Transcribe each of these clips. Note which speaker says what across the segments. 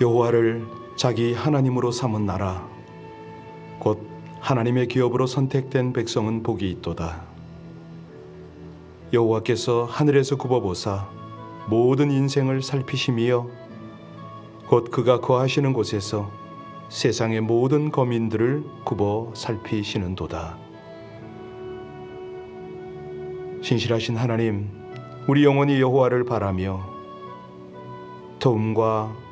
Speaker 1: 여호와를 자기 하나님으로 삼은 나라 곧 하나님의 기업으로 선택된 백성은 복이 있도다. 여호와께서 하늘에서 굽어보사 모든 인생을 살피심이여 곧 그가 거하시는 곳에서 세상의 모든 거민들을 굽어 살피시는도다. 신실하신 하나님, 우리 영혼이 여호와를 바라며 도움과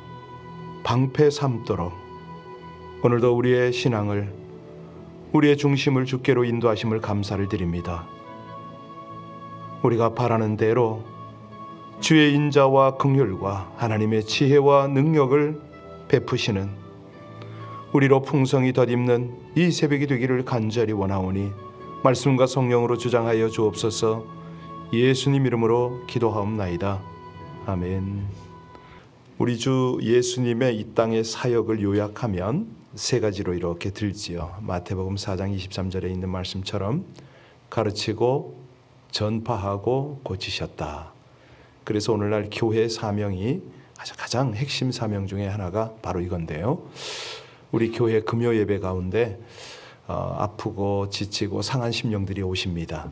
Speaker 1: 방패 삼도록 오늘도 우리의 신앙을, 우리의 중심을 주께로 인도하심을 감사를 드립니다. 우리가 바라는 대로 주의 인자와 긍휼과 하나님의 지혜와 능력을 베푸시는 우리로 풍성이 덧입는 이 새벽이 되기를 간절히 원하오니 말씀과 성령으로 주장하여 주옵소서. 예수님 이름으로 기도하옵나이다. 아멘. 우리 주 예수님의 이 땅의 사역을 요약하면 세 가지로 이렇게 들지요. 마태복음 4장 23절에 있는 말씀처럼 가르치고 전파하고 고치셨다. 그래서 오늘날 교회 사명이 가장 핵심 사명 중에 하나가 바로 이건데요. 우리 교회 금요 예배 가운데 아프고 지치고 상한 심령들이 오십니다.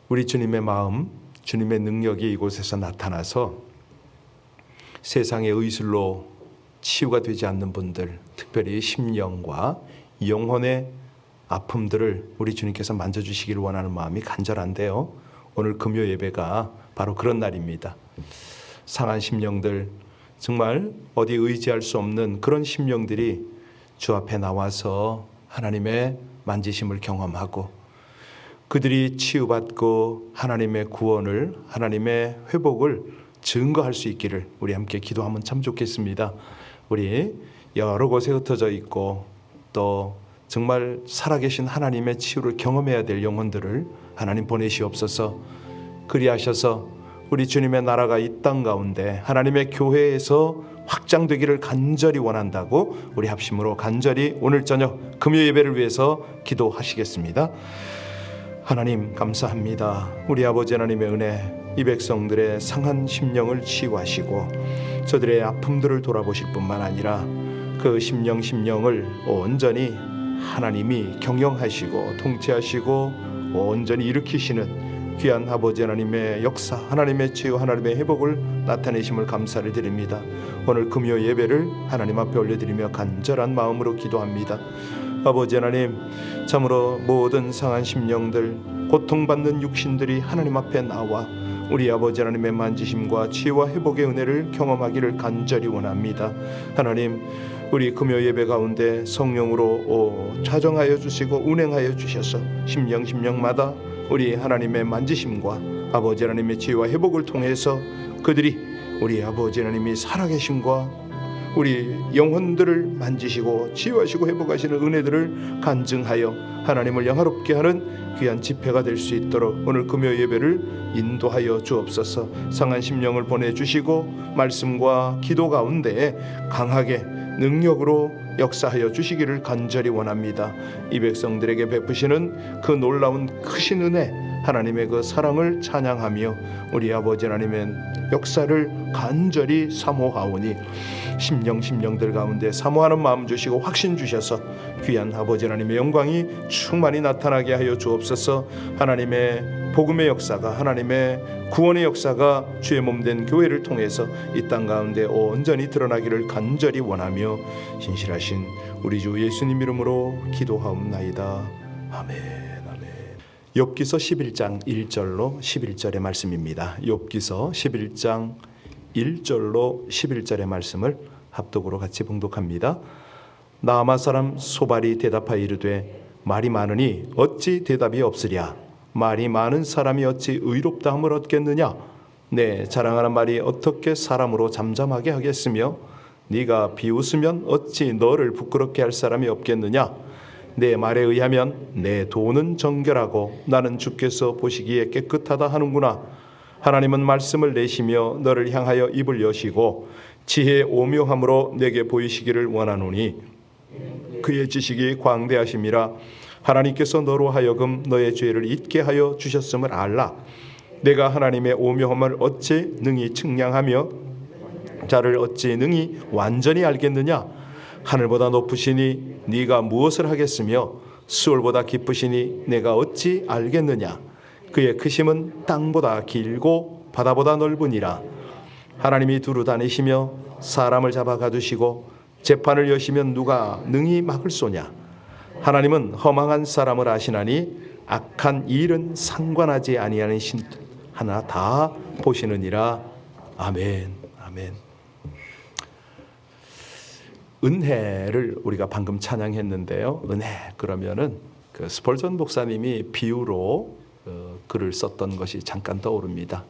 Speaker 1: 우리 주님의 마음, 주님의 능력이 이곳에서 나타나서 세상의 의술로 치유가 되지 않는 분들, 특별히 심령과 영혼의 아픔들을 우리 주님께서 만져주시기를 원하는 마음이 간절한데요. 오늘 금요 예배가 바로 그런 날입니다. 상한 심령들, 정말 어디 의지할 수 없는 그런 심령들이 주 앞에 나와서 하나님의 만지심을 경험하고 그들이 치유받고 하나님의 구원을, 하나님의 회복을 증거할 수 있기를 우리 함께 기도하면 참 좋겠습니다. 우리 여러 곳에 흩어져 있고 또 정말 살아계신 하나님의 치유를 경험해야 될 영혼들을 하나님 보내시옵소서. 그리하셔서 우리 주님의 나라가 이 땅 가운데 하나님의 교회에서 확장되기를 간절히 원한다고 우리 합심으로 간절히 오늘 저녁 금요 예배를 위해서 기도하시겠습니다. 하나님 감사합니다. 우리 아버지 하나님의 은혜, 이 백성들의 상한 심령을 치유하시고 저들의 아픔들을 돌아보실 뿐만 아니라 그 심령을 온전히 하나님이 경영하시고 통치하시고 온전히 일으키시는 귀한 아버지 하나님의 역사, 하나님의 치유, 하나님의 회복을 나타내심을 감사를 드립니다. 오늘 금요 예배를 하나님 앞에 올려드리며 간절한 마음으로 기도합니다. 아버지 하나님, 참으로 모든 상한 심령들, 고통받는 육신들이 하나님 앞에 나와 우리 아버지 하나님의 만지심과 치유와 회복의 은혜를 경험하기를 간절히 원합니다. 하나님, 우리 금요 예배 가운데 성령으로 자정하여 주시고 운행하여 주셔서 심령마다 우리 하나님의 만지심과 아버지 하나님의 치유와 회복을 통해서 그들이 우리 아버지 하나님이 살아계심과 우리 영혼들을 만지시고 치유하시고 회복하시는 은혜들을 간증하여 하나님을 영화롭게 하는 귀한 집회가 될 수 있도록 오늘 금요 예배를 인도하여 주옵소서. 상한 심령을 보내주시고 말씀과 기도 가운데 강하게 능력으로 역사하여 주시기를 간절히 원합니다. 이 백성들에게 베푸시는 그 놀라운 크신 은혜, 하나님의 그 사랑을 찬양하며 우리 아버지 하나님의 역사를 간절히 사모하오니 심령들 가운데 사모하는 마음 주시고 확신 주셔서 귀한 아버지 하나님의 영광이 충만히 나타나게 하여 주옵소서. 하나님의 복음의 역사가, 하나님의 구원의 역사가 주의 몸된 교회를 통해서 이 땅 가운데 온전히 드러나기를 간절히 원하며 신실하신 우리 주 예수님 이름으로 기도하옵나이다. 아멘. 욥기서 11장 1절로 11절의 말씀입니다. 욥기서 11장 1절로 11절의 말씀을 합독으로 같이 봉독합니다. 나아마 사람 소발이 대답하여 이르되 말이 많으니 어찌 대답이 없으랴. 말이 많은 사람이 어찌 의롭다 함을 얻겠느냐. 내 자랑하는 말이 어떻게 사람으로 잠잠하게 하겠으며 네가 비웃으면 어찌 너를 부끄럽게 할 사람이 없겠느냐. 내 말에 의하면 내 돈은 정결하고 나는 주께서 보시기에 깨끗하다 하는구나. 하나님은 말씀을 내시며 너를 향하여 입을 여시고 지혜의 오묘함으로 내게 보이시기를 원하노니 그의 지식이 광대하심이라. 하나님께서 너로 하여금 너의 죄를 잊게 하여 주셨음을 알라. 내가 하나님의 오묘함을 어찌 능히 측량하며 자를 어찌 능히 완전히 알겠느냐? 하늘보다 높으시니 네가 무엇을 하겠으며 수월보다 깊으시니 내가 어찌 알겠느냐? 그의 크심은 땅보다 길고 바다보다 넓으니라. 하나님이 두루 다니시며 사람을 잡아 가두시고 재판을 여시면 누가 능히 막을 소냐? 하나님은 허망한 사람을 아시나니 악한 일은 상관하지 아니하는 신 하나 다 보시느니라. 아멘. 아멘. 은혜를 우리가 방금 찬양했는데요. 은혜 그러면은 그 스펄전 목사님이 비유로 글을 썼던 것이 잠깐 떠오릅니다.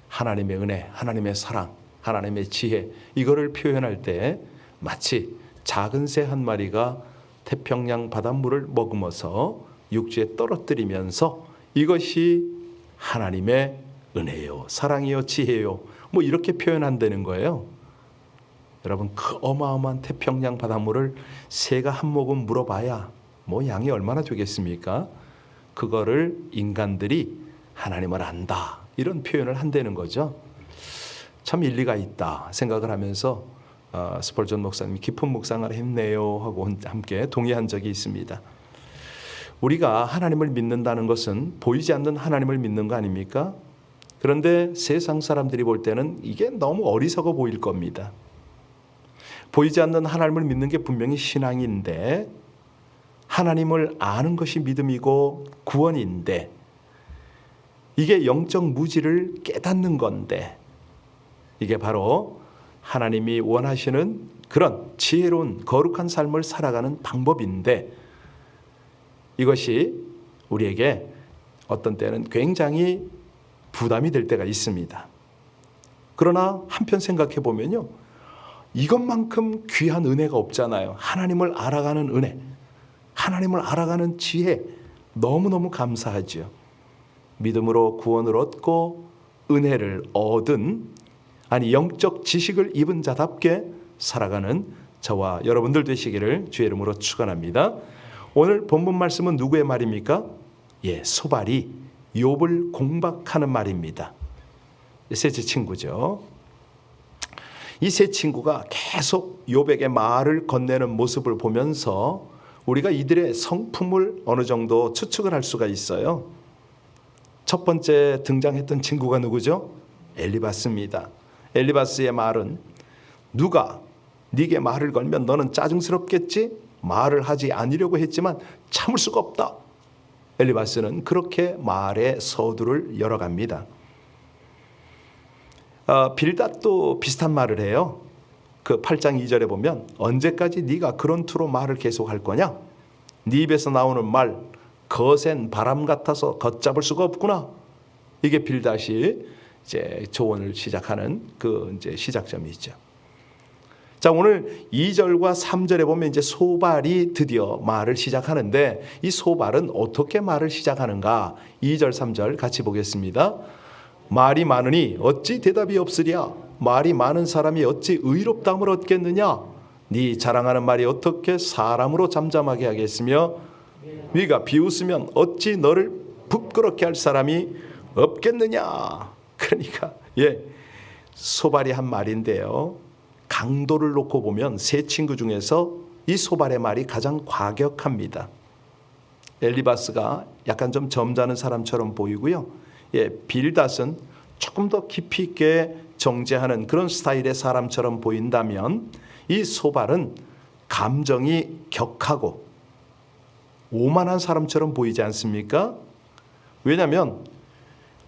Speaker 1: 하나님의 은혜, 하나님의 사랑, 하나님의 지혜, 이거를 표현할 때 마치 작은 새 한 마리가 태평양 바닷물을 머금어서 육지에 떨어뜨리면서 이것이 하나님의 은혜요, 사랑이요, 지혜요, 뭐 이렇게 표현한다는 거예요. 여러분, 그 어마어마한 태평양 바닷물을 새가 한 모금 물어봐야 뭐 양이 얼마나 되겠습니까? 그거를 인간들이 하나님을 안다, 이런 표현을 한다는 거죠. 참 일리가 있다 생각을 하면서 스펄전 목사님이 깊은 묵상을 했네요 하고 함께 동의한 적이 있습니다. 우리가 하나님을 믿는다는 것은 보이지 않는 하나님을 믿는 거 아닙니까? 그런데 세상 사람들이 볼 때는 이게 너무 어리석어 보일 겁니다. 보이지 않는 하나님을 믿는 게 분명히 신앙인데, 하나님을 아는 것이 믿음이고 구원인데, 이게 영적 무지를 깨닫는 건데, 이게 바로 하나님이 원하시는 그런 지혜로운 거룩한 삶을 살아가는 방법인데, 이것이 우리에게 어떤 때는 굉장히 부담이 될 때가 있습니다. 그러나 한편 생각해 보면요, 이것만큼 귀한 은혜가 없잖아요. 하나님을 알아가는 은혜, 하나님을 알아가는 지혜, 너무너무 감사하죠. 믿음으로 구원을 얻고 은혜를 얻은, 아니 영적 지식을 입은 자답게 살아가는 저와 여러분들 되시기를 주의 이름으로 축원합니다. 오늘 본문 말씀은 누구의 말입니까? 소발이 욥을 공박하는 말입니다. 셋째 친구죠. 이 세 친구가 계속 욥에게 말을 건네는 모습을 보면서 우리가 이들의 성품을 어느 정도 추측을 할 수가 있어요. 첫 번째 등장했던 친구가 누구죠? 엘리바스입니다. 엘리바스의 말은, 누가 네게 말을 걸면 너는 짜증스럽겠지? 말을 하지 않으려고 했지만 참을 수가 없다. 엘리바스는 그렇게 말의 서두를 열어갑니다. 빌닷도 비슷한 말을 해요. 그 8장 2절에 보면, 언제까지 네가 그런 투로 말을 계속할 거냐? 네 입에서 나오는 말 거센 바람 같아서 걷잡을 수가 없구나. 이게 빌닷이 이제 조언을 시작하는 그 이제 시작점이죠. 자, 오늘 2절과 3절에 보면 이제 소발이 드디어 말을 시작하는데, 이 소발은 어떻게 말을 시작하는가? 2절, 3절 같이 보겠습니다. 말이 많으니 어찌 대답이 없으랴? 말이 많은 사람이 어찌 의롭다함을 얻겠느냐? 네 자랑하는 말이 어떻게 사람으로 잠잠하게 하겠으며, 네가 비웃으면 어찌 너를 부끄럽게 할 사람이 없겠느냐? 그러니까 소발이 한 말인데요, 강도를 놓고 보면 세 친구 중에서 이 소발의 말이 가장 과격합니다. 엘리바스가 약간 좀 점잖은 사람처럼 보이고요, 빌닷은 조금 더 깊이 있게 정죄하는 그런 스타일의 사람처럼 보인다면, 이 소발은 감정이 격하고 오만한 사람처럼 보이지 않습니까? 왜냐하면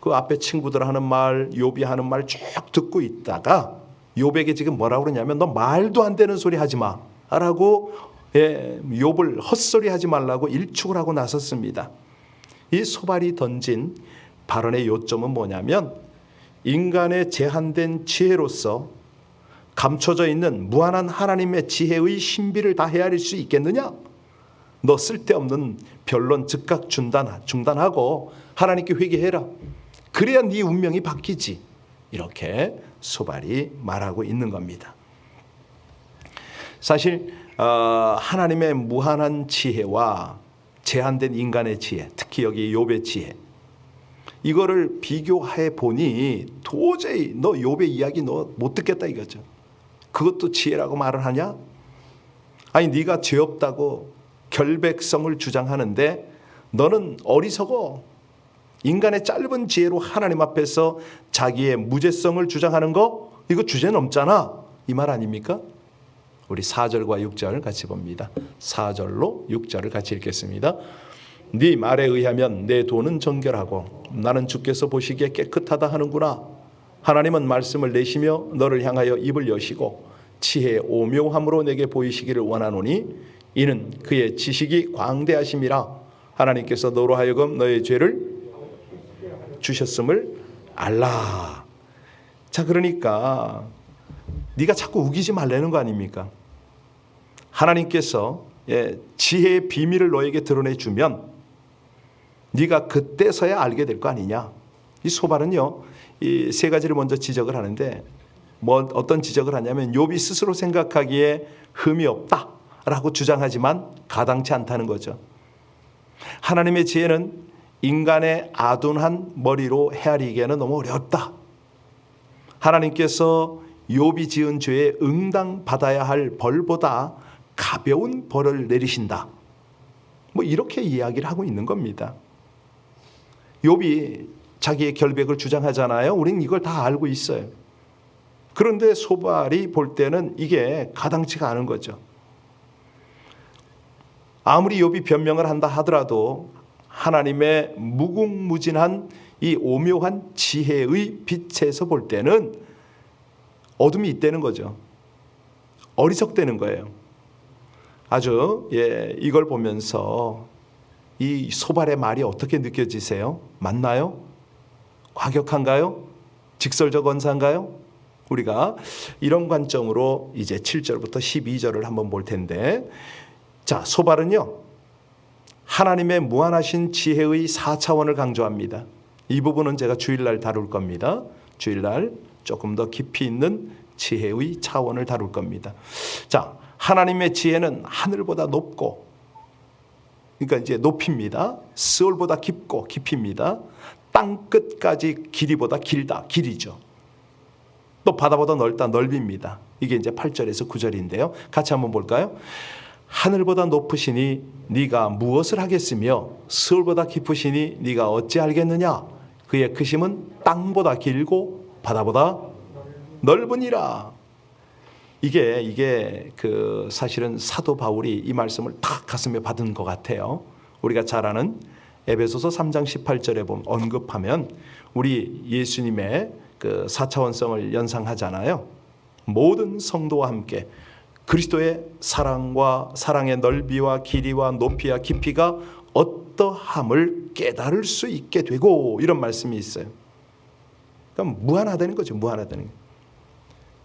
Speaker 1: 그 앞에 친구들 하는 말, 욥이 하는 말 쭉 듣고 있다가 욥에게 지금 뭐라고 그러냐면, 너 말도 안 되는 소리 하지 마 라고 욥을 헛소리 하지 말라고 일축을 하고 나섰습니다. 이 소발이 던진 발언의 요점은 뭐냐면, 인간의 제한된 지혜로서 감춰져 있는 무한한 하나님의 지혜의 신비를 다 헤아릴 수 있겠느냐? 너 쓸데없는 변론 즉각 중단하고 하나님께 회개해라. 그래야 네 운명이 바뀌지. 이렇게 소발이 말하고 있는 겁니다. 사실 하나님의 무한한 지혜와 제한된 인간의 지혜, 특히 여기 욥의 지혜, 이거를 비교해 보니 도저히 너 욥의 이야기 너 못 듣겠다 이거죠. 그것도 지혜라고 말을 하냐? 아니 네가 죄 없다고 결백성을 주장하는데 너는 어리석어. 인간의 짧은 지혜로 하나님 앞에서 자기의 무죄성을 주장하는 거 이거 주제 넘잖아. 이 말 아닙니까? 우리 4절과 6절 같이 봅니다. 4절로 6절을 같이 읽겠습니다. 네 말에 의하면 내 돈은 정결하고 나는 주께서 보시기에 깨끗하다 하는구나. 하나님은 말씀을 내시며 너를 향하여 입을 여시고 지혜의 오묘함으로 내게 보이시기를 원하노니 이는 그의 지식이 광대하심이라. 하나님께서 너로 하여금 너의 죄를 주셨음을 알라. 자, 그러니까 네가 자꾸 우기지 말라는 거 아닙니까? 하나님께서 지혜의 비밀을 너에게 드러내주면 네가 그때서야 알게 될 거 아니냐. 이 소발은요, 이 세 가지를 먼저 지적을 하는데 어떤 지적을 하냐면 욥이 스스로 생각하기에 흠이 없다라고 주장하지만 가당치 않다는 거죠. 하나님의 지혜는 인간의 아둔한 머리로 헤아리기에는 너무 어렵다. 하나님께서 욥이 지은 죄에 응당받아야 할 벌보다 가벼운 벌을 내리신다. 뭐 이렇게 이야기를 하고 있는 겁니다. 욥이 자기의 결백을 주장하잖아요. 우리는 이걸 다 알고 있어요. 그런데 소발이 볼 때는 이게 가당치가 않은 거죠. 아무리 욥이 변명을 한다 하더라도 하나님의 무궁무진한 이 오묘한 지혜의 빛에서 볼 때는 어둠이 있다는 거죠. 어리석다는 거예요. 아주 이걸 보면서 이 소발의 말이 어떻게 느껴지세요? 맞나요? 과격한가요? 직설적 언사인가요? 우리가 이런 관점으로 이제 7절부터 12절을 한번 볼 텐데, 자, 소발은요 하나님의 무한하신 지혜의 4차원을 강조합니다. 이 부분은 제가 주일날 다룰 겁니다. 주일날 조금 더 깊이 있는 지혜의 차원을 다룰 겁니다. 자, 하나님의 지혜는 하늘보다 높고, 그러니까 이제 높입니다. 스올보다 깊고 깊입니다. 땅 끝까지 길이보다 길다, 길이죠. 또 바다보다 넓다, 넓입니다. 이게 이제 8절에서 9절인데요. 같이 한번 볼까요? 하늘보다 높으시니 네가 무엇을 하겠으며 스올보다 깊으시니 네가 어찌 알겠느냐. 그의 크심은 땅보다 길고 바다보다 넓으니라. 이게 그 사실은 사도 바울이 이 말씀을 탁 가슴에 받은 것 같아요. 우리가 잘 아는 에베소서 3장 18절에 보면 언급하면 우리 예수님의 그 4차원성을 연상하잖아요. 모든 성도와 함께 그리스도의 사랑과 사랑의 넓이와 길이와 높이와 깊이가 어떠함을 깨달을 수 있게 되고, 이런 말씀이 있어요. 그러니까 무한하다는 거죠. 무한하다는 거.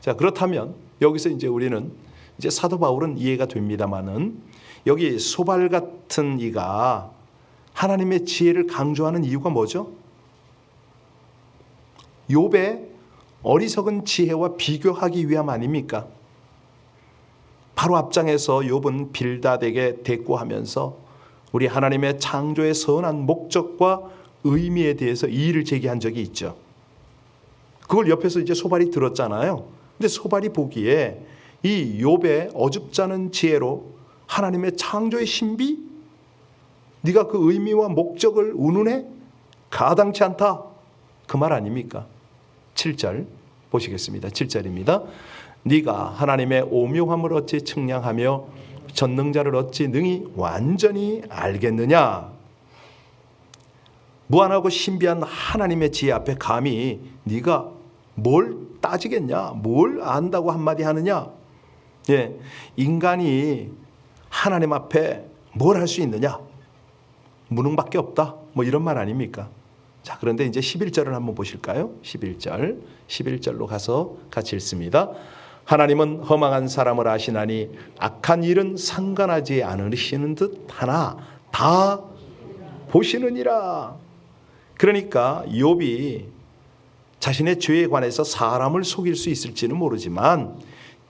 Speaker 1: 자, 그렇다면 여기서 이제 우리는 이제 사도 바울은 이해가 됩니다만은 여기 소발 같은 이가 하나님의 지혜를 강조하는 이유가 뭐죠? 욥의 어리석은 지혜와 비교하기 위함 아닙니까? 바로 앞장에서 욥은 빌닷에게 대꾸하면서 우리 하나님의 창조의 선한 목적과 의미에 대해서 이의를 제기한 적이 있죠. 그걸 옆에서 이제 소발이 들었잖아요. 근데 소발이 보기에 이 욥의 어줍지 않은 지혜로 하나님의 창조의 신비, 네가 그 의미와 목적을 운운해? 가당치 않다. 그 말 아닙니까? 7절 보시겠습니다. 7절입니다. 네가 하나님의 오묘함을 어찌 측량하며 전능자를 어찌 능히 완전히 알겠느냐. 무한하고 신비한 하나님의 지혜 앞에 감히 네가 뭘 따지겠냐, 뭘 안다고 한마디 하느냐. 인간이 하나님 앞에 뭘 할 수 있느냐, 무능밖에 없다, 뭐 이런 말 아닙니까? 자, 그런데 이제 11절을 한번 보실까요? 11절로 가서 같이 읽습니다. 하나님은 허망한 사람을 아시나니 악한 일은 상관하지 않으시는 듯 하나 다 보시느니라. 그러니까 욥이 자신의 죄에 관해서 사람을 속일 수 있을지는 모르지만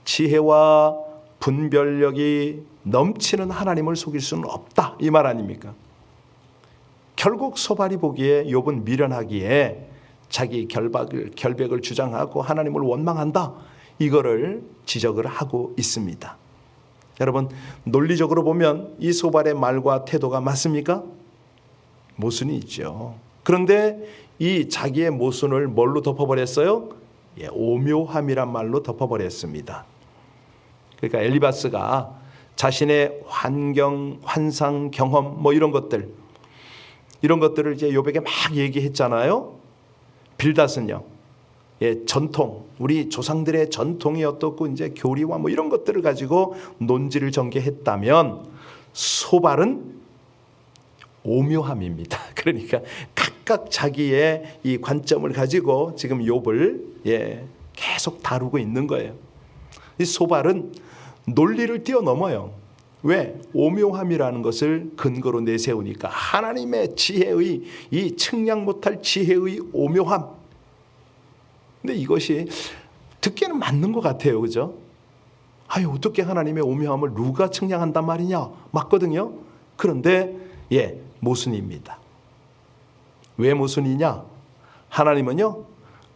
Speaker 1: 지혜와 분별력이 넘치는 하나님을 속일 수는 없다, 이 말 아닙니까? 결국 소발이 보기에 욥은 미련하기에 자기 결백을 주장하고 하나님을 원망한다, 이거를 지적을 하고 있습니다. 여러분, 논리적으로 보면 이 소발의 말과 태도가 맞습니까? 모순이 있죠. 그런데 이 자기의 모순을 뭘로 덮어버렸어요? 오묘함이란 말로 덮어버렸습니다. 그러니까 엘리바스가 자신의 환경, 환상, 경험 이런 것들을 이제 욥에게 막 얘기했잖아요. 빌닷은요, 전통, 우리 조상들의 전통이 어떻고 이제 교리와 이런 것들을 가지고 논지를 전개했다면, 소발은 오묘함입니다. 그러니까 각각 자기의 이 관점을 가지고 지금 욥을 계속 다루고 있는 거예요. 이 소발은 논리를 뛰어넘어요. 왜? 오묘함이라는 것을 근거로 내세우니까. 하나님의 지혜의, 이 측량 못할 지혜의 오묘함. 근데 이것이 듣기에는 맞는 것 같아요. 그죠? 어떻게 하나님의 오묘함을 누가 측량한단 말이냐? 맞거든요. 그런데 모순입니다. 왜 모순이냐? 하나님은요,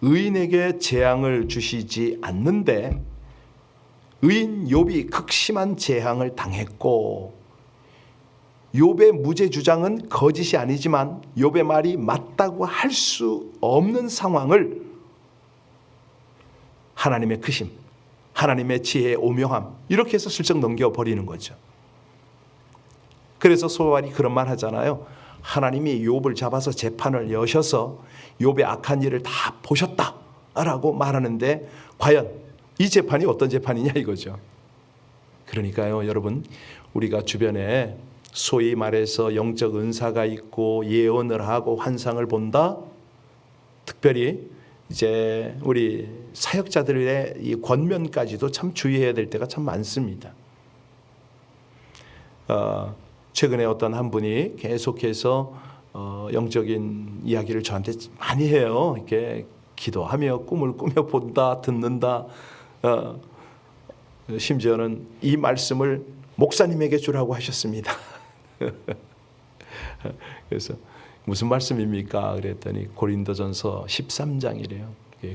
Speaker 1: 의인에게 재앙을 주시지 않는데 의인 욥이 극심한 재앙을 당했고, 욥의 무죄 주장은 거짓이 아니지만 욥의 말이 맞다고 할 수 없는 상황을 하나님의 크심, 하나님의 지혜의 오묘함, 이렇게 해서 슬쩍 넘겨버리는 거죠. 그래서 소발이 그런 말 하잖아요. 하나님이 욥을 잡아서 재판을 여셔서 욥의 악한 일을 다 보셨다라고 말하는데, 과연 이 재판이 어떤 재판이냐 이거죠. 그러니까요, 여러분, 우리가 주변에 소위 말해서 영적 은사가 있고 예언을 하고 환상을 본다, 특별히 이제 우리 사역자들의 이 권면까지도 참 주의해야 될 때가 참 많습니다. 최근에 어떤 한 분이 계속해서 영적인 이야기를 저한테 많이 해요. 이렇게 기도하며 꿈을 꾸며 본다, 듣는다. 심지어는 이 말씀을 목사님에게 주라고 하셨습니다. 그래서 무슨 말씀입니까? 그랬더니 고린도전서 13장이래요.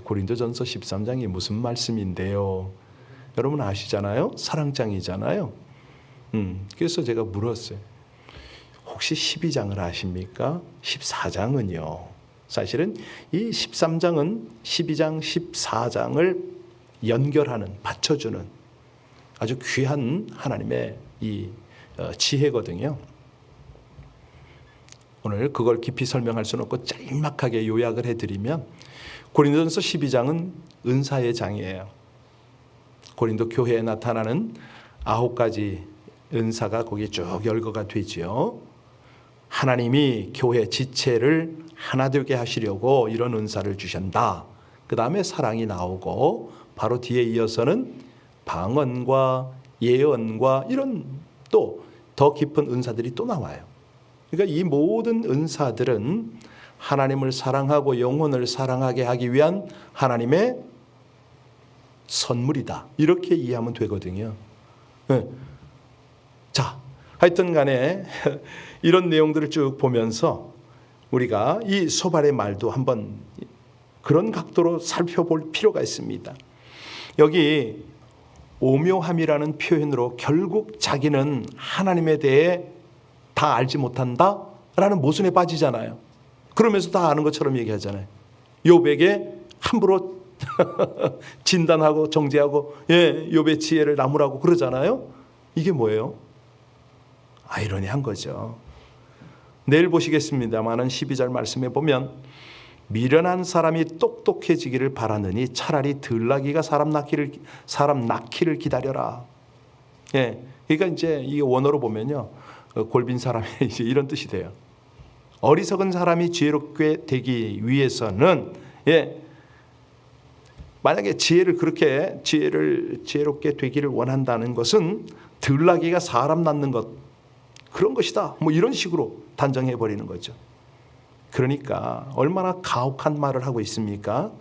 Speaker 1: 고린도전서 13장이 무슨 말씀인데요? 여러분 아시잖아요. 사랑장이잖아요. 그래서 제가 물었어요. 혹시 12장을 아십니까? 14장은요. 사실은 이 13장은 12장, 14장을 연결하는, 받쳐주는 아주 귀한 하나님의 이 지혜거든요. 오늘 그걸 깊이 설명할 수는 없고 짤막하게 요약을 해드리면, 고린도전서 12장은 은사의 장이에요. 고린도 교회에 나타나는 9가지 은사가 거기에 쭉 열거가 되지요. 하나님이 교회 지체를 하나 되게 하시려고 이런 은사를 주신다. 그 다음에 사랑이 나오고, 바로 뒤에 이어서는 방언과 예언과 이런 또 더 깊은 은사들이 또 나와요. 그러니까 이 모든 은사들은 하나님을 사랑하고 영혼을 사랑하게 하기 위한 하나님의 선물이다, 이렇게 이해하면 되거든요. 자, 하여튼 간에 이런 내용들을 쭉 보면서 우리가 이 소발의 말도 한번 그런 각도로 살펴볼 필요가 있습니다. 여기 오묘함이라는 표현으로 결국 자기는 하나님에 대해 다 알지 못한다라는 모순에 빠지잖아요. 그러면서 다 아는 것처럼 얘기하잖아요. 욥에게 함부로 진단하고 정죄하고 욥의 지혜를 나무라고 그러잖아요. 이게 뭐예요? 아이러니한 거죠. 내일 보시겠습니다마는 12절 말씀에 보면, 미련한 사람이 똑똑해지기를 바라느니 차라리 들나귀가 사람 낳기를 기다려라. 그러니까 이제 이 원어로 보면요, 골빈 사람이 이제 이런 뜻이 돼요. 어리석은 사람이 지혜롭게 되기 위해서는, 만약에 지혜롭게 되기를 원한다는 것은 들나귀가 사람 낳는 것, 그런 것이다, 이런 식으로 단정해 버리는 거죠. 그러니까 얼마나 가혹한 말을 하고 있습니까?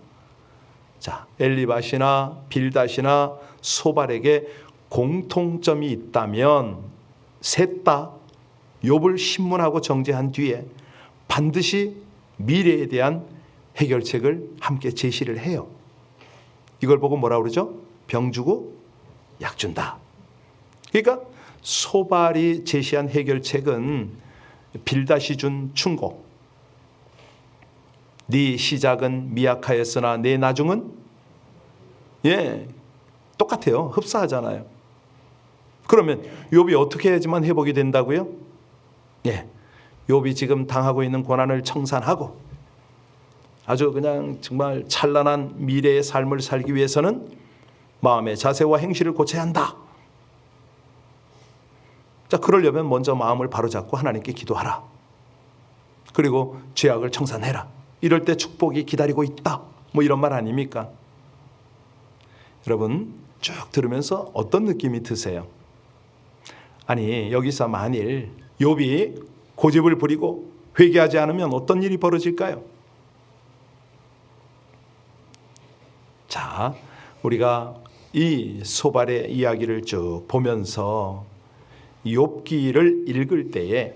Speaker 1: 자, 엘리바시나 빌닷이나 소발에게 공통점이 있다면 셋 다 욥을 신문하고 정죄한 뒤에 반드시 미래에 대한 해결책을 함께 제시를 해요. 이걸 보고 뭐라 그러죠? 병 주고 약 준다. 그러니까 소발이 제시한 해결책은 빌닷이 준 충고. 네 시작은 미약하였으나 내 나중은 똑같아요. 흡사하잖아요. 그러면 욥이 어떻게 해야지만 회복이 된다고요? 욥이 지금 당하고 있는 고난을 청산하고 아주 그냥 정말 찬란한 미래의 삶을 살기 위해서는 마음의 자세와 행실을 고쳐야 한다. 자, 그러려면 먼저 마음을 바로잡고 하나님께 기도하라. 그리고 죄악을 청산해라. 이럴 때 축복이 기다리고 있다. 뭐 이런 말 아닙니까? 여러분 쭉 들으면서 어떤 느낌이 드세요? 아니, 여기서 만일 욥이 고집을 부리고 회개하지 않으면 어떤 일이 벌어질까요? 자, 우리가 이 소발의 이야기를 쭉 보면서 욥기를 읽을 때에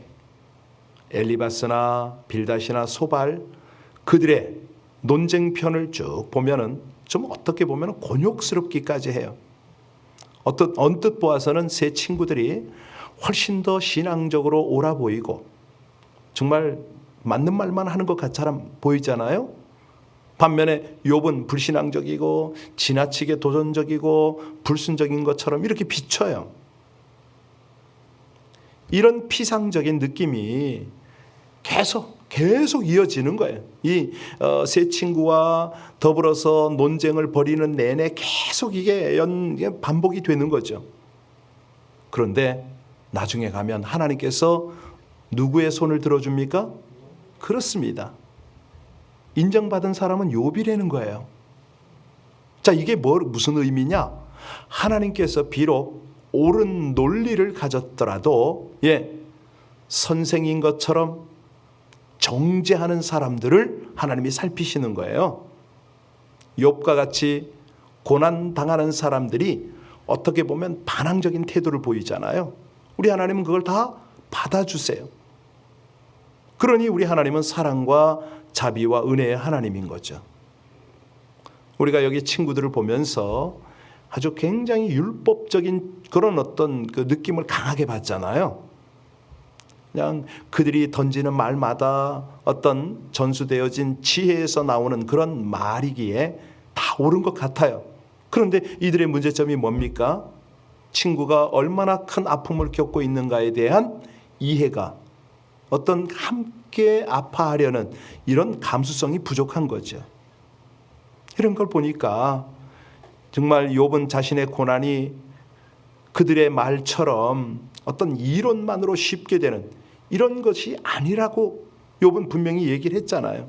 Speaker 1: 엘리바스나 빌닷이나 소발 그들의 논쟁편을 쭉 보면은 좀 어떻게 보면 곤욕스럽기까지 해요. 언뜻 보아서는 세 친구들이 훨씬 더 신앙적으로 옳아 보이고 정말 맞는 말만 하는 것 같처럼 보이잖아요. 반면에 욥은 불신앙적이고 지나치게 도전적이고 불순적인 것처럼 이렇게 비춰요. 이런 피상적인 느낌이 계속 이어지는 거예요. 이 세 친구와 더불어서 논쟁을 벌이는 내내 계속 이게 반복이 되는 거죠. 그런데 나중에 가면 하나님께서 누구의 손을 들어줍니까? 그렇습니다. 인정받은 사람은 욥이라는 거예요. 자, 이게 무슨 의미냐? 하나님께서 비록 옳은 논리를 가졌더라도 선생인 것처럼 정죄하는 사람들을 하나님이 살피시는 거예요. 욥과 같이 고난당하는 사람들이 어떻게 보면 반항적인 태도를 보이잖아요. 우리 하나님은 그걸 다 받아주세요. 그러니 우리 하나님은 사랑과 자비와 은혜의 하나님인 거죠. 우리가 여기 친구들을 보면서 아주 굉장히 율법적인 그런 어떤 그 느낌을 강하게 받잖아요. 그냥 그들이 던지는 말마다 어떤 전수되어진 지혜에서 나오는 그런 말이기에 다 옳은 것 같아요. 그런데 이들의 문제점이 뭡니까? 친구가 얼마나 큰 아픔을 겪고 있는가에 대한 이해가 어떤 함께 아파하려는 이런 감수성이 부족한 거죠. 이런 걸 보니까 정말 욥은 자신의 고난이 그들의 말처럼 어떤 이론만으로 쉽게 되는 이런 것이 아니라고 욥은 분명히 얘기를 했잖아요.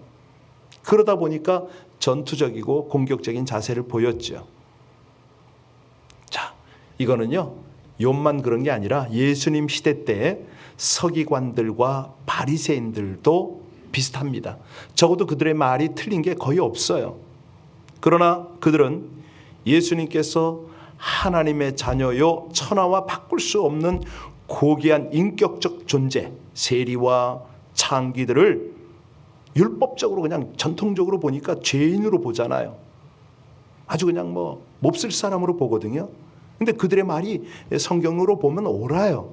Speaker 1: 그러다 보니까 전투적이고 공격적인 자세를 보였죠. 자, 이거는요 욥만 그런 게 아니라 예수님 시대 때 서기관들과 바리새인들도 비슷합니다. 적어도 그들의 말이 틀린 게 거의 없어요. 그러나 그들은 예수님께서 하나님의 자녀요 천하와 바꿀 수 없는 고귀한 인격적 존재 세리와 창기들을 율법적으로 그냥 전통적으로 보니까 죄인으로 보잖아요. 아주 그냥 몹쓸 사람으로 보거든요. 근데 그들의 말이 성경으로 보면 옳아요.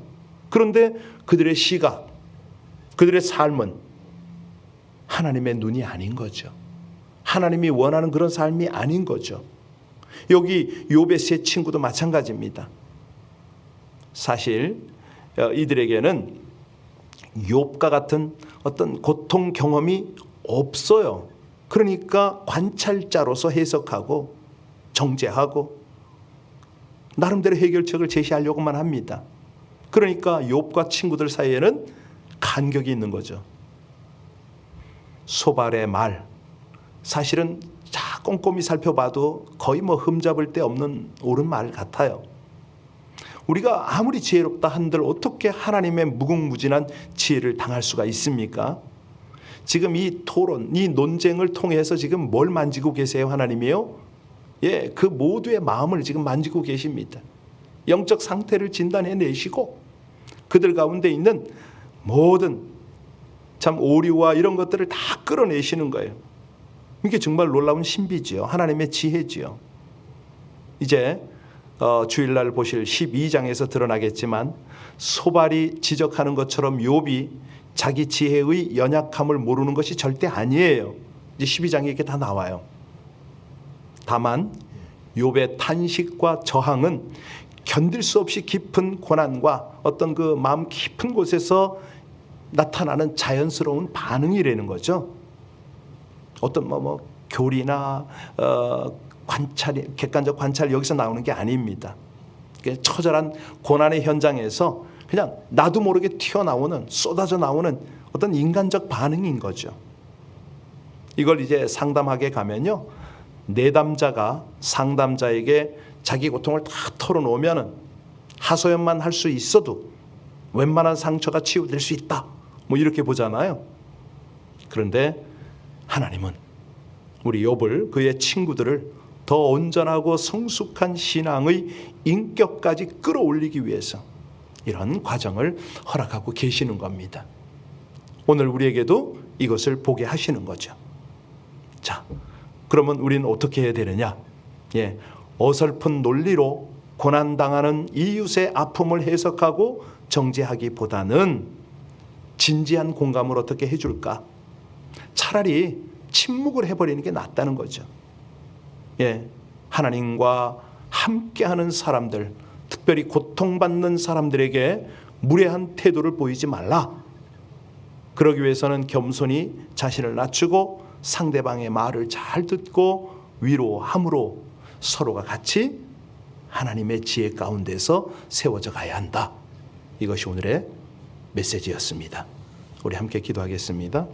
Speaker 1: 그런데 그들의 시각, 그들의 삶은 하나님의 눈이 아닌 거죠. 하나님이 원하는 그런 삶이 아닌 거죠. 여기 욥의 세 친구도 마찬가지입니다. 사실 이들에게는 욥과 같은 어떤 고통 경험이 없어요. 그러니까 관찰자로서 해석하고 정죄하고 나름대로 해결책을 제시하려고만 합니다. 그러니까 욥과 친구들 사이에는 간격이 있는 거죠. 소발의 말, 사실은 꼼꼼히 살펴봐도 거의 흠잡을 데 없는 옳은 말 같아요. 우리가 아무리 지혜롭다 한들 어떻게 하나님의 무궁무진한 지혜를 당할 수가 있습니까? 지금 이 토론, 이 논쟁을 통해서 지금 뭘 만지고 계세요, 하나님이요? 그 모두의 마음을 지금 만지고 계십니다. 영적 상태를 진단해내시고 그들 가운데 있는 모든 참 오류와 이런 것들을 다 끌어내시는 거예요. 이게 정말 놀라운 신비지요. 하나님의 지혜지요. 이제 주일날 보실 12장에서 드러나겠지만 소발이 지적하는 것처럼 욥이 자기 지혜의 연약함을 모르는 것이 절대 아니에요. 이제 12장에 이렇게 다 나와요. 다만 욥의 탄식과 저항은 견딜 수 없이 깊은 고난과 어떤 그 마음 깊은 곳에서 나타나는 자연스러운 반응이라는 거죠. 어떤 교리나 관찰이, 객관적 관찰 여기서 나오는 게 아닙니다. 처절한 고난의 현장에서 그냥 나도 모르게 튀어나오는, 쏟아져 나오는 어떤 인간적 반응인 거죠. 이걸 이제 상담하게 가면요, 내담자가 상담자에게 자기 고통을 다 털어놓으면 하소연만 할 수 있어도 웬만한 상처가 치유될 수 있다, 이렇게 보잖아요. 그런데 하나님은 우리 욥을, 그의 친구들을 더 온전하고 성숙한 신앙의 인격까지 끌어올리기 위해서 이런 과정을 허락하고 계시는 겁니다. 오늘 우리에게도 이것을 보게 하시는 거죠. 자, 그러면 우리는 어떻게 해야 되느냐? 어설픈 논리로 고난당하는 이웃의 아픔을 해석하고 정죄하기보다는 진지한 공감을 어떻게 해줄까? 차라리 침묵을 해버리는 게 낫다는 거죠. 하나님과 함께하는 사람들, 특별히 고통받는 사람들에게 무례한 태도를 보이지 말라. 그러기 위해서는 겸손히 자신을 낮추고 상대방의 말을 잘 듣고 위로함으로 서로가 같이 하나님의 지혜 가운데서 세워져 가야 한다. 이것이 오늘의 메시지였습니다. 우리 함께 기도하겠습니다.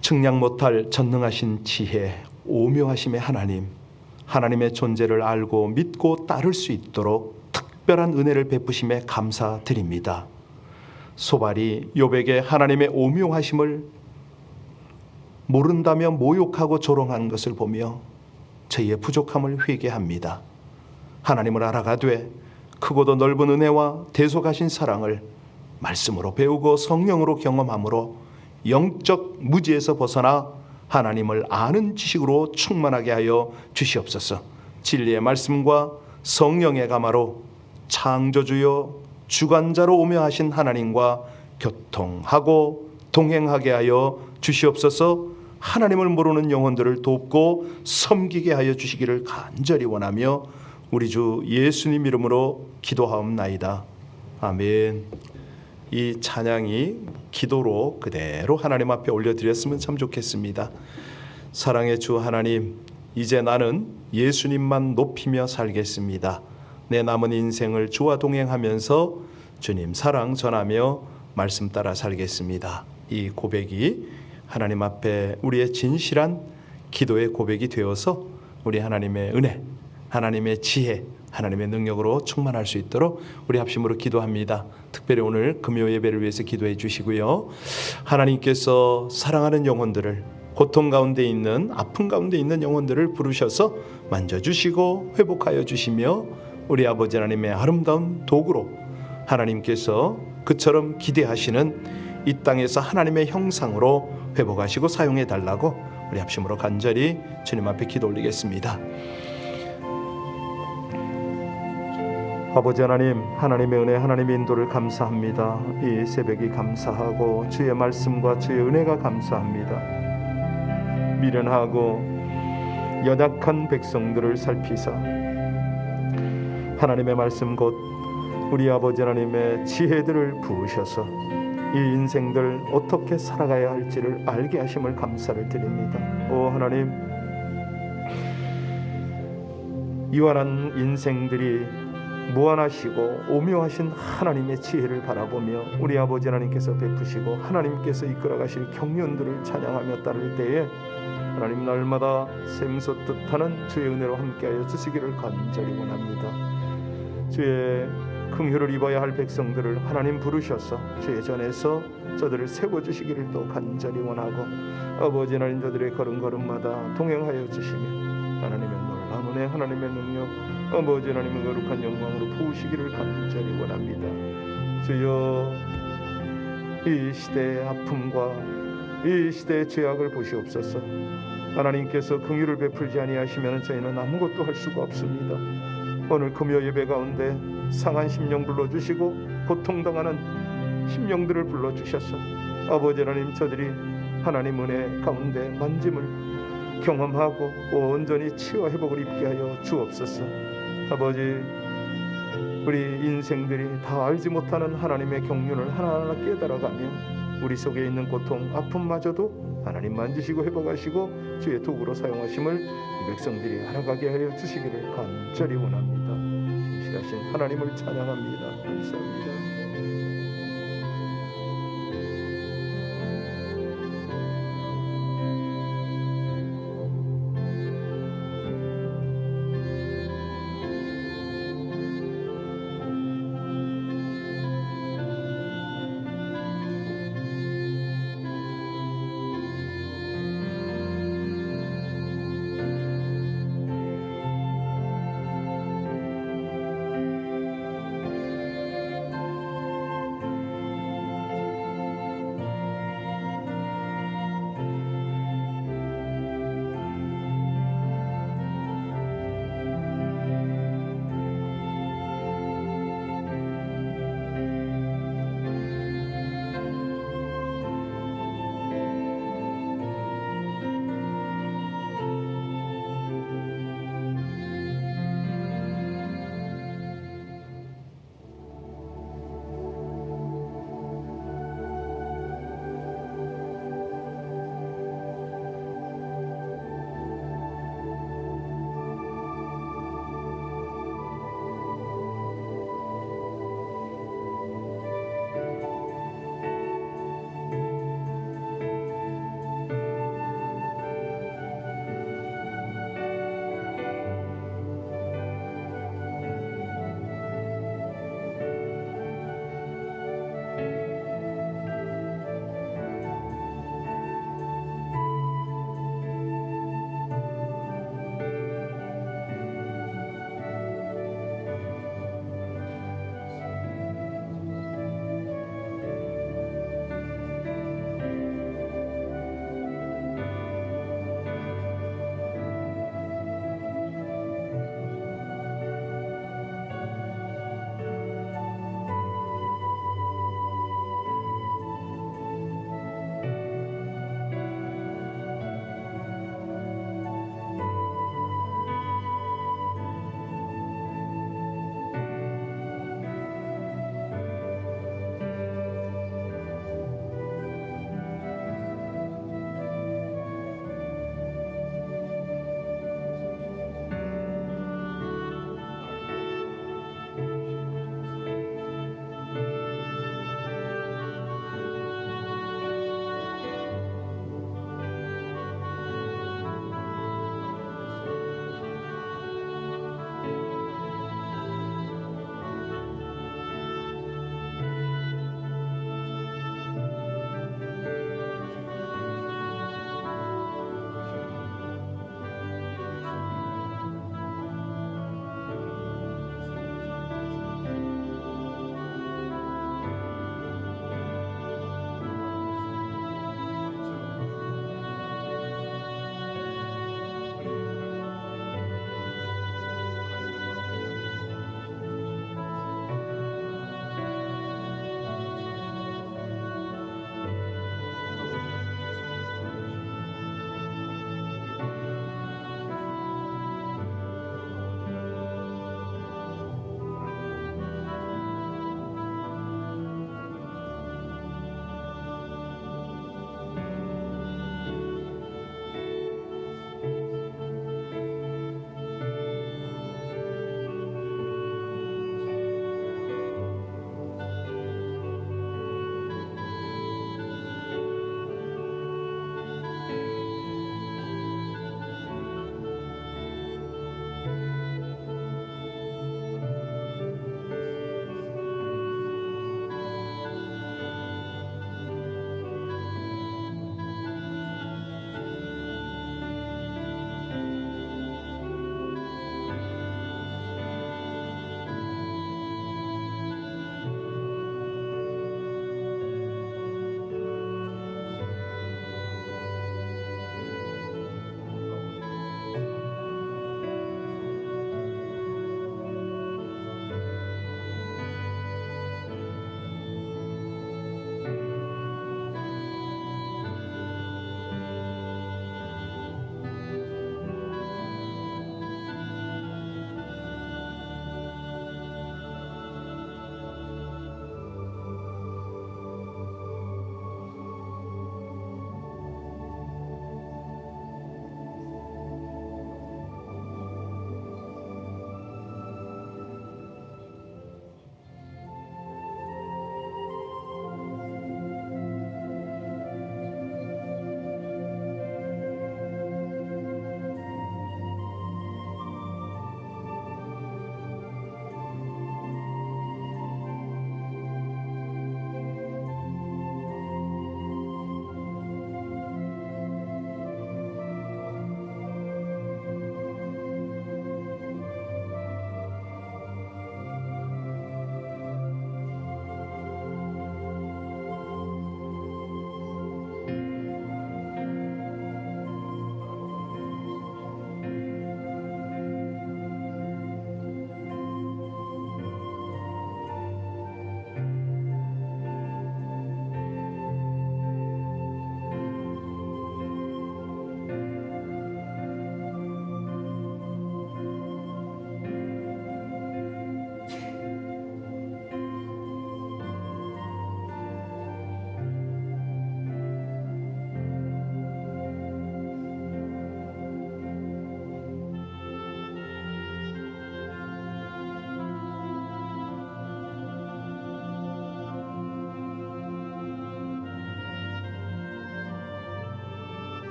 Speaker 1: 측량 못할 전능하신 지혜, 오묘하심의 하나님, 하나님의 존재를 알고 믿고 따를 수 있도록 특별한 은혜를 베푸심에 감사드립니다. 소발이 욥에게 하나님의 오묘하심을 모른다며 모욕하고 조롱한 것을 보며 저희의 부족함을 회개합니다. 하나님을 알아가되 크고도 넓은 은혜와 대속하신 사랑을 말씀으로 배우고 성령으로 경험함으로 영적 무지에서 벗어나 하나님을 아는 지식으로 충만하게 하여 주시옵소서. 진리의 말씀과 성령의 가마로 창조주여 주관자로 오묘하신 하나님과 교통하고 동행하게 하여 주시옵소서. 하나님을 모르는 영혼들을 돕고 섬기게 하여 주시기를 간절히 원하며 우리 주 예수님 이름으로 기도하옵나이다. 아멘. 이 찬양이 기도로 그대로 하나님 앞에 올려드렸으면 참 좋겠습니다. 사랑의 주 하나님, 이제 나는 예수님만 높이며 살겠습니다. 내 남은 인생을 주와 동행하면서 주님 사랑 전하며 말씀 따라 살겠습니다. 이 고백이 하나님 앞에 우리의 진실한 기도의 고백이 되어서 우리 하나님의 은혜, 하나님의 지혜, 하나님의 능력으로 충만할 수 있도록 우리 합심으로 기도합니다. 특별히 오늘 금요 예배를 위해서 기도해 주시고요. 하나님께서 사랑하는 영혼들을, 고통 가운데 있는, 아픔 가운데 있는 영혼들을 부르셔서 만져주시고 회복하여 주시며 우리 아버지 하나님의 아름다운 도구로 하나님께서 그처럼 기대하시는 이 땅에서 하나님의 형상으로 회복하시고 사용해 달라고 우리 합심으로 간절히 주님 앞에 기도 올리겠습니다. 아버지 하나님, 하나님의 은혜, 하나님의 인도를 감사합니다. 이 새벽이 감사하고 주의 말씀과 주의 은혜가 감사합니다. 미련하고 연약한 백성들을 살피사 하나님의 말씀 곧 우리 아버지 하나님의 지혜들을 부으셔서 이 인생들 어떻게 살아가야 할지를 알게 하심을 감사를 드립니다. 오 하나님, 이완한 인생들이 무한하시고 오묘하신 하나님의 지혜를 바라보며 우리 아버지 하나님께서 베푸시고 하나님께서 이끌어 가실 경륜들을 찬양하며 따를 때에 하나님 날마다 샘솟듯하는 주의 은혜로 함께하여 주시기를 간절히 원합니다. 주의 긍휼을 입어야 할 백성들을 하나님 부르셔서 주의 전에서 저들을 세워주시기를 또 간절히 원하고 아버지 하나님 저들의 걸음걸음마다 동행하여 주시며 하나님의 놀라운 은혜, 하나님의 능력, 아버지 하나님의 거룩한 영광으로 부으시기를 간절히 원합니다. 주여 이 시대의 아픔과 이 시대의 죄악을 보시옵소서. 하나님께서 긍휼을 베풀지 아니하시면 저희는 아무것도 할 수가 없습니다. 오늘 금요 예배 가운데 상한 심령 불러주시고 고통당하는 심령들을 불러주셔서 아버지 하나님, 저들이 하나님 은혜 가운데 만짐을 경험하고 온전히 치유 회복을 입게 하여 주옵소서. 아버지, 우리 인생들이 다 알지 못하는 하나님의 경륜을 하나하나 깨달아가며 우리 속에 있는 고통, 아픔마저도 하나님 만지시고 회복하시고 주의 도구로 사용하심을 이 백성들이 알아가게 하여 주시기를 간절히 원합니다. 신실하신 하나님을 찬양합니다. 감사합니다.